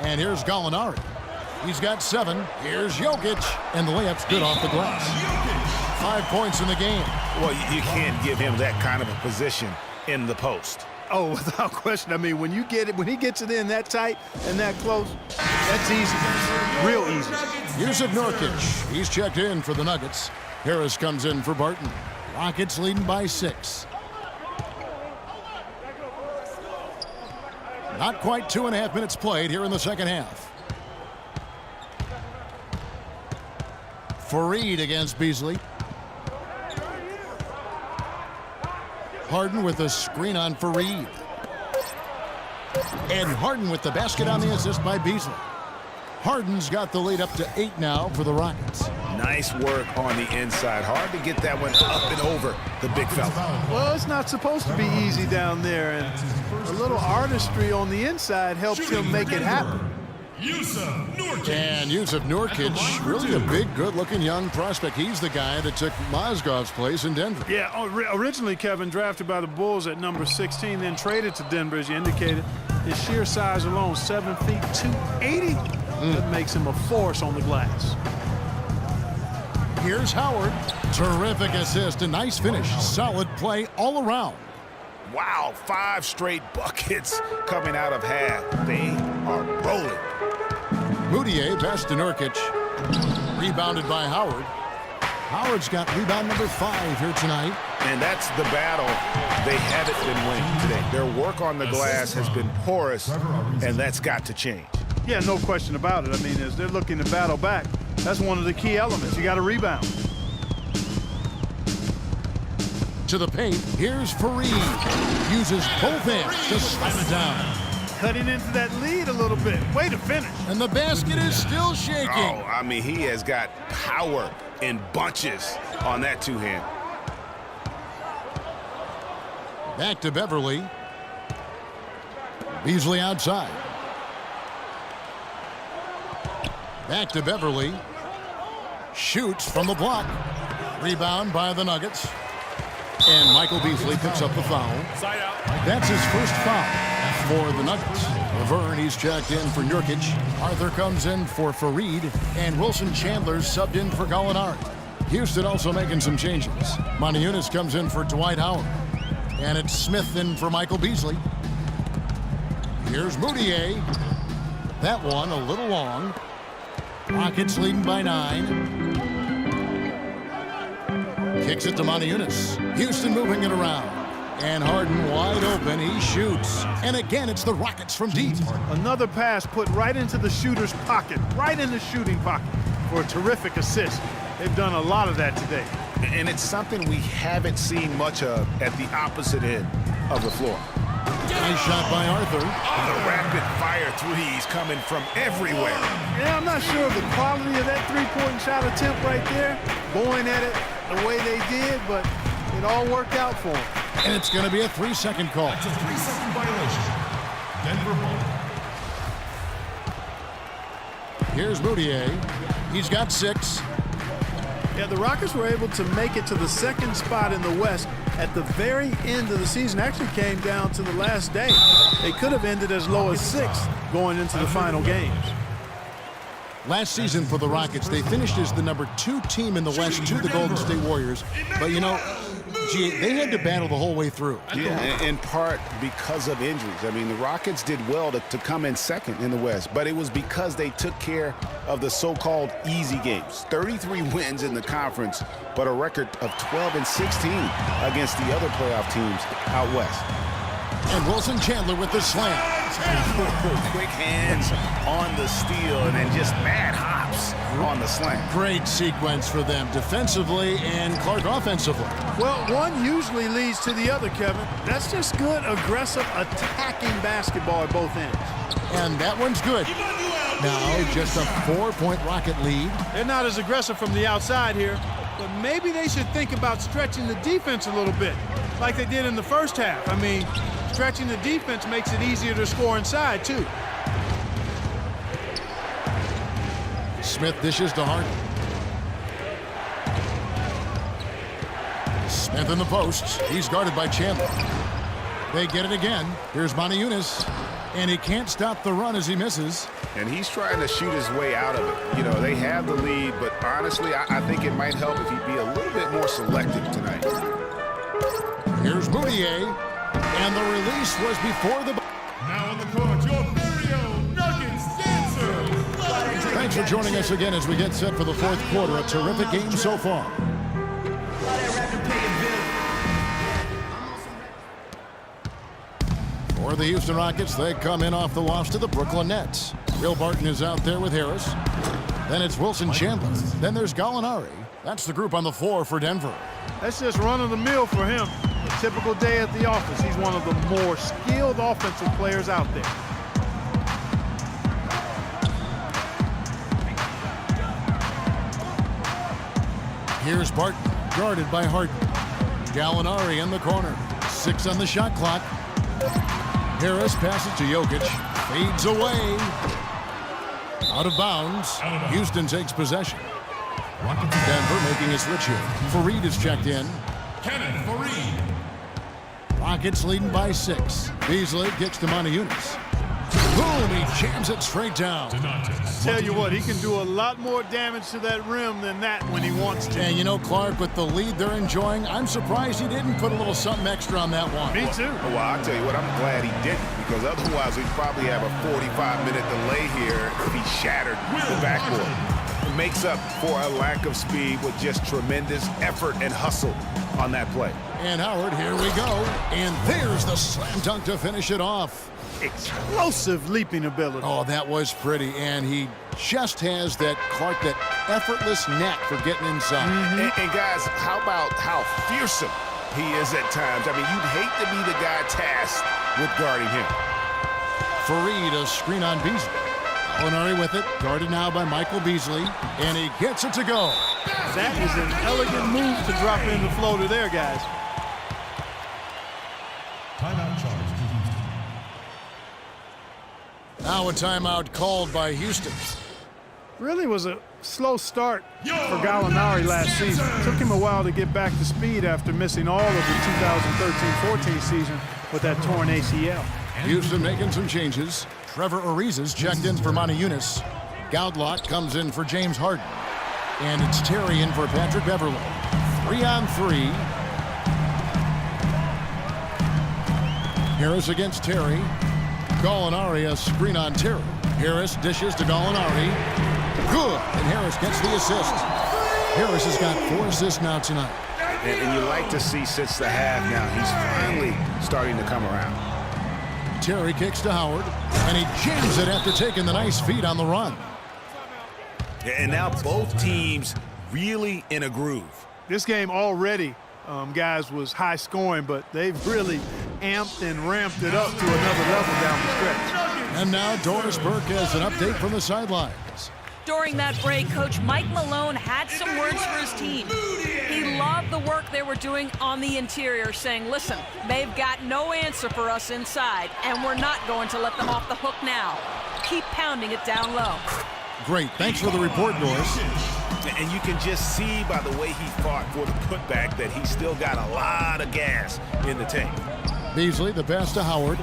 And here's Gallinari. He's got 7. Here's Jokic. And the layup's good off the glass. 5 points in the game. Well, you can't give him that kind of a position in the post. Oh, without question. I mean, when he gets it in that tight and that close, that's easy. Real easy. Jusuf Nurkic. He's checked in for the Nuggets. Harris comes in for Barton. Rockets leading by 6. Not quite 2.5 minutes played here in the second half. Fareed against Beasley. Harden with a screen on Fareed. And Harden with the basket on the assist by Beasley. Harden's got the lead up to 8 now for the Rockets. Nice work on the inside. Hard to get that one up and over the big fella. Well, it's not supposed to be easy down there, and a little artistry on the inside helps him make it happen. And Jusuf Nurkic, really a big, good-looking young prospect. He's the guy that took Mozgov's place in Denver. Yeah, originally, Kevin, drafted by the Bulls at number 16, then traded to Denver, as you indicated. His sheer size alone, 7 feet, 280. That makes him a force on the glass. Here's Howard. Terrific assist, a nice finish. Solid play all around. Wow, 5 straight buckets coming out of half. They are rolling. Mudiay pass to Nurkic. Rebounded by Howard. Howard's got rebound number 5 here tonight. And that's the battle they haven't been winning today. Their work on the glass has been porous, and that's got to change. Yeah, no question about it. I mean, as they're looking to battle back, that's one of the key elements. You got to rebound. To the paint, here's Fareed. Uses both hands to slam it down. Cutting into that lead a little bit. Way to finish. And the basket is still shaking. Oh, I mean, he has got power in bunches on that two-hand. Back to Beverly. Beasley outside. Back to Beverly. Shoots from the block. Rebound by the Nuggets. And Michael Beasley picks up the foul. That's his first foul for the Nuggets. Laverne, he's checked in for Nurkic. Arthur comes in for Fareed. And Wilson Chandler's subbed in for Gallinari. Houston also making some changes. Moniunas comes in for Dwight Howard. And it's Smith in for Michael Beasley. Here's Mudiay. That one a little long. Rockets leading by 9. Kicks it to Moniunas. Houston moving it around. And Harden wide open. He shoots. And again, it's the Rockets from deep. Another pass put right into the shooter's pocket, right in the shooting pocket for a terrific assist. They've done a lot of that today. And it's something we haven't seen much of at the opposite end of the floor. Nice shot by Arthur. The rapid-fire threes coming from everywhere. Yeah, I'm not sure of the quality of that three-point shot attempt right there, going at it the way they did, but it all worked out for them. And it's going to be a 3-second call. It's a 3-second violation. Denver ball. Here's Mudiay. He's got 6. Yeah, the Rockets were able to make it to the second spot in the West at the very end of the season. Actually came down to the last day. They could have ended as low as 6th going into the final games. Last season for the Rockets, they finished as the number 2 team in the West to the Golden State Warriors. But, you know, gee, they had to battle the whole way through. Yeah, in part because of injuries. I mean, the Rockets did well to come in second in the West, but it was because they took care of the so-called easy games. 33 wins in the conference, but a record of 12-16 against the other playoff teams out West. And Wilson Chandler with the slam. Quick hands on the steal and then just mad hops on the slam. Great sequence for them defensively and Clark offensively. Well, one usually leads to the other, Kevin. That's just good, aggressive, attacking basketball at both ends. And that one's good. Now just a 4-point Rocket lead. They're not as aggressive from the outside here, but maybe they should think about stretching the defense a little bit, like they did in the first half. I mean, stretching the defense makes it easier to score inside, too. Smith dishes to Harden. Smith in the post. He's guarded by Chandler. They get it again. Here's Moniunas. And he can't stop the run as he misses. And he's trying to shoot his way out of it. You know, they have the lead, but honestly, I think it might help if he'd be a little bit more selective tonight. Here's Moutier, and the release was before the... Now on the court, your very own Nuggets dancer. Thanks for joining us again as we get set for the fourth quarter. A terrific game so far. For the Houston Rockets, they come in off the loss to the Brooklyn Nets. Will Barton is out there with Harris. Then it's Wilson Chandler. Then there's Gallinari. That's the group on the floor for Denver. That's just run-of-the-mill for him. A typical day at the office. He's one of the more skilled offensive players out there. Here's Barton, guarded by Harden. Gallinari in the corner. 6 on the shot clock. Harris passes to Jokic. Fades away. Out of bounds. Houston takes possession. Denver making a switch here. Fareed is checked in. Kenneth Fareed. Rockets leading by 6. Beasley gets to Moniunas. Boom! He jams it straight down. Tell you what, he can do a lot more damage to that rim than that when he wants to. And you know, Clark, with the lead they're enjoying, I'm surprised he didn't put a little something extra on that one. Me too. Well, I'll tell you what, I'm glad he didn't, because otherwise we'd probably have a 45-minute delay here if he shattered the backboard. It makes up for a lack of speed with just tremendous effort and hustle on that play. And Howard, here we go. And there's the slam dunk to finish it off. Explosive leaping ability. Oh, that was pretty. And he just has that, Clark, that effortless knack for getting inside. And guys, how about how fearsome he is at times? I mean, you'd hate to be the guy tasked with guarding him. Fareed, a screen on Beasley. Gallinari with it, guarded now by Michael Beasley, and he gets it to go. That is an elegant move to drop in the floater there, guys. Timeout charge to Houston. Now a timeout called by Houston. Really was a slow start for Gallinari last season. Took him a while to get back to speed after missing all of the 2013-14 season with that torn ACL. Houston making some changes. Trevor Ariza's checked in for Moniunas. Goudlott comes in for James Harden. And it's Terry in for Patrick Beverley. 3-on-3. Harris against Terry. Gallinari, a screen on Terry. Harris dishes to Gallinari. Good, and Harris gets the assist. Harris has got 4 assists now tonight. And you like to see since the half now, he's finally starting to come around. Terry kicks to Howard, and he jams it after taking the nice feed on the run. And now both teams really in a groove. This game already, guys, was high scoring, but they've really amped and ramped it up to another level down the stretch. And now Doris Burke has an update from the sidelines. During that break, Coach Mike Malone had some words for his team. He loved the work they were doing on the interior, saying, listen, they've got no answer for us inside, and we're not going to let them off the hook now. Keep pounding it down low. Great. Thanks for the report, Doris. And you can just see by the way he fought for the putback that he's still got a lot of gas in the tank. Beasley, the pass to Howard.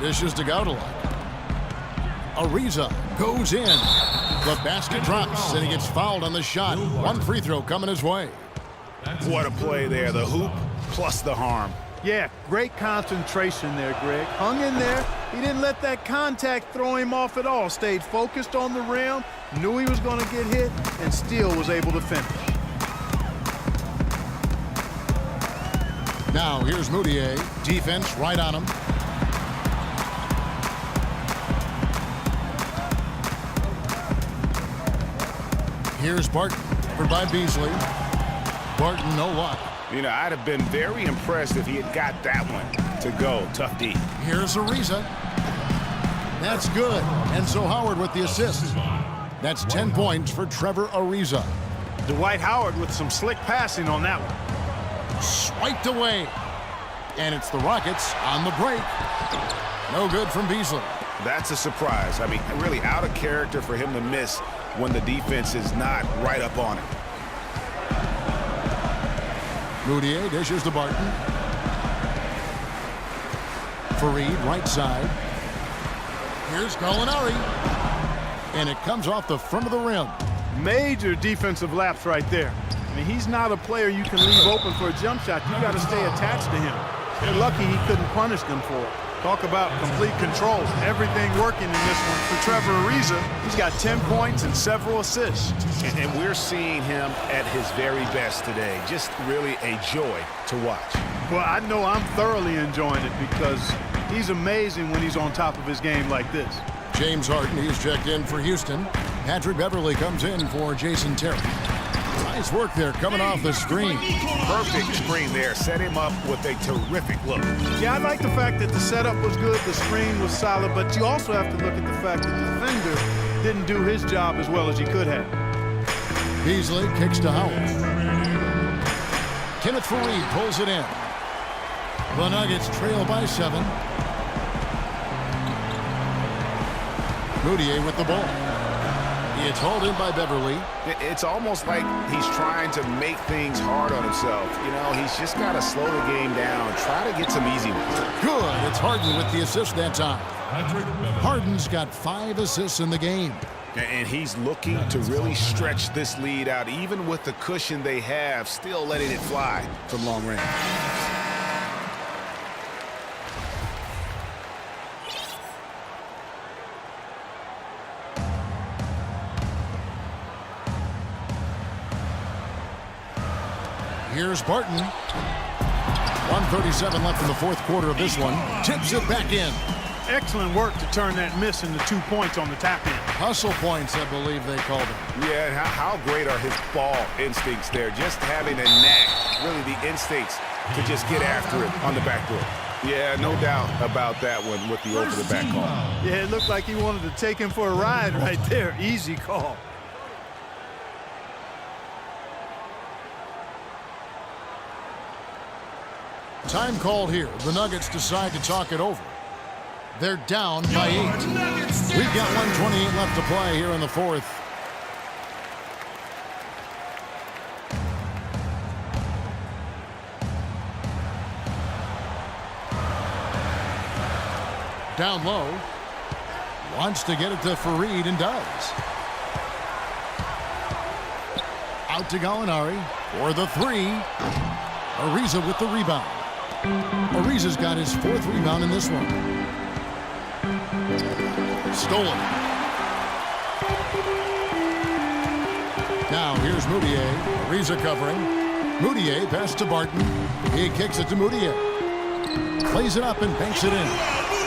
Dishes to Goudlott. Ariza goes in. The basket drops, and he gets fouled on the shot. 1 free throw coming his way. What a play there. The hoop plus the harm. Yeah, great concentration there, Greg. Hung in there. He didn't let that contact throw him off at all. Stayed focused on the rim, knew he was going to get hit, and still was able to finish. Now here's Moutier. Defense right on him. Here's Barton, covered by Beasley. Barton, no luck. You know, I'd have been very impressed if he had got that one to go. Tough D. Here's Ariza. That's good. And so Howard with the assist. That's 10 points for Trevor Ariza. Dwight Howard with some slick passing on that one. Swiped away. And it's the Rockets on the break. No good from Beasley. That's a surprise. I mean, really out of character for him to miss when the defense is not right up on him. Moutier dishes to Barton. Fareed, right side. Here's Gallinari. And it comes off the front of the rim. Major defensive lapse right there. I mean, he's not a player you can leave open for a jump shot. You got to stay attached to him. They're lucky he couldn't punish them for it. Talk about complete control. Everything working in this one for Trevor Ariza. He's got 10 points and several assists. And we're seeing him at his very best today. Just really a joy to watch. Well, I know I'm thoroughly enjoying it because he's amazing when he's on top of his game like this. James Harden, he's checked in for Houston. Patrick Beverley comes in for Jason Terry. Nice work there coming off the screen. Perfect screen there. Set him up with a terrific look. Yeah, I like the fact that the setup was good, the screen was solid, but you also have to look at the fact that the defender didn't do his job as well as he could have. Beasley kicks to Howard. Kenneth Faried pulls it in. The Nuggets trail by 7. Moutier with the ball. It's hauled in by Beverley. It's almost like he's trying to make things hard on himself. You know, he's just got to slow the game down, try to get some easy ones. Good. It's Harden with the assist that time. Harden's got 5 assists in the game. And he's looking to really stretch this lead out, even with the cushion they have, still letting it fly from long range. Here's Barton. 1:37 left in the fourth quarter of this one. Tips it back in. Excellent work to turn that miss into 2 points on the tap in. Hustle points, I believe they called them. Yeah, and how great are his ball instincts there. Just having a knack, really the instincts to just get after it on the backboard. Yeah, no doubt about that one with the over-the-back call. Yeah, it looked like he wanted to take him for a ride right there. Easy call. Time called here. The Nuggets decide to talk it over. They're down by 8. We've got 1:28 left to play here in the fourth. Down low. Wants to get it to Faried and does. Out to Gallinari for the 3. Ariza with the rebound. Ariza's got his 4th rebound in this one. Stolen. Now here's Moutier. Ariza covering. Moutier pass to Barton. He kicks it to Moutier. Plays it up and banks it in.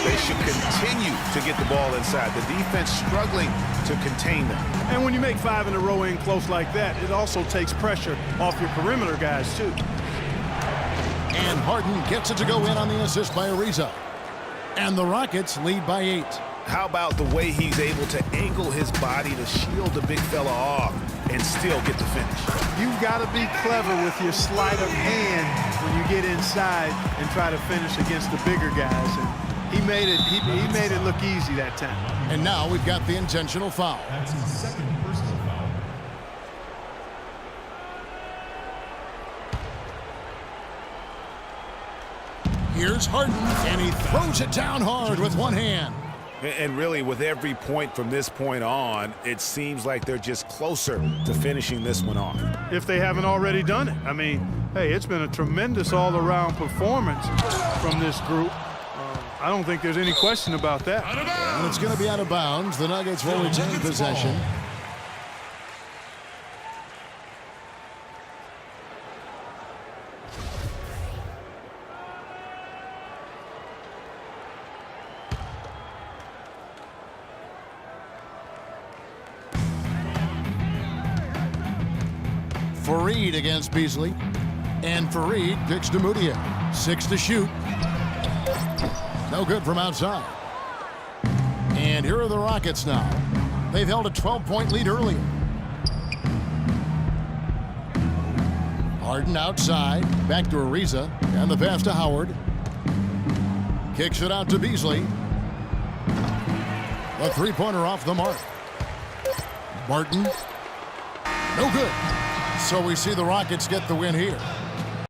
They should continue to get the ball inside. The defense struggling to contain them. And when you make 5 in a row in close like that, it also takes pressure off your perimeter guys, too. And Harden gets it to go in on the assist by Ariza. And the Rockets lead by 8. How about the way he's able to angle his body to shield the big fella off and still get the finish? You've got to be clever with your sleight of hand when you get inside and try to finish against the bigger guys. And he made it look easy that time. And now we've got the intentional foul. That's his second personal foul. Here's Harden, and he throws it down hard with one hand. And really, with every point from this point on, it seems like they're just closer to finishing this one off. If they haven't already done it. I mean, hey, it's been a tremendous all-around performance from this group. I don't think there's any question about that. And it's going to be out of bounds. The Nuggets will retain possession. Faried against Beasley. And Faried kicks to Moutier. 6 to shoot. No good from outside. And here are the Rockets now. They've held a 12-point lead earlier. Harden outside. Back to Ariza. And the pass to Howard. Kicks it out to Beasley. A three-pointer off the mark. Barton. No good. So we see the Rockets get the win here.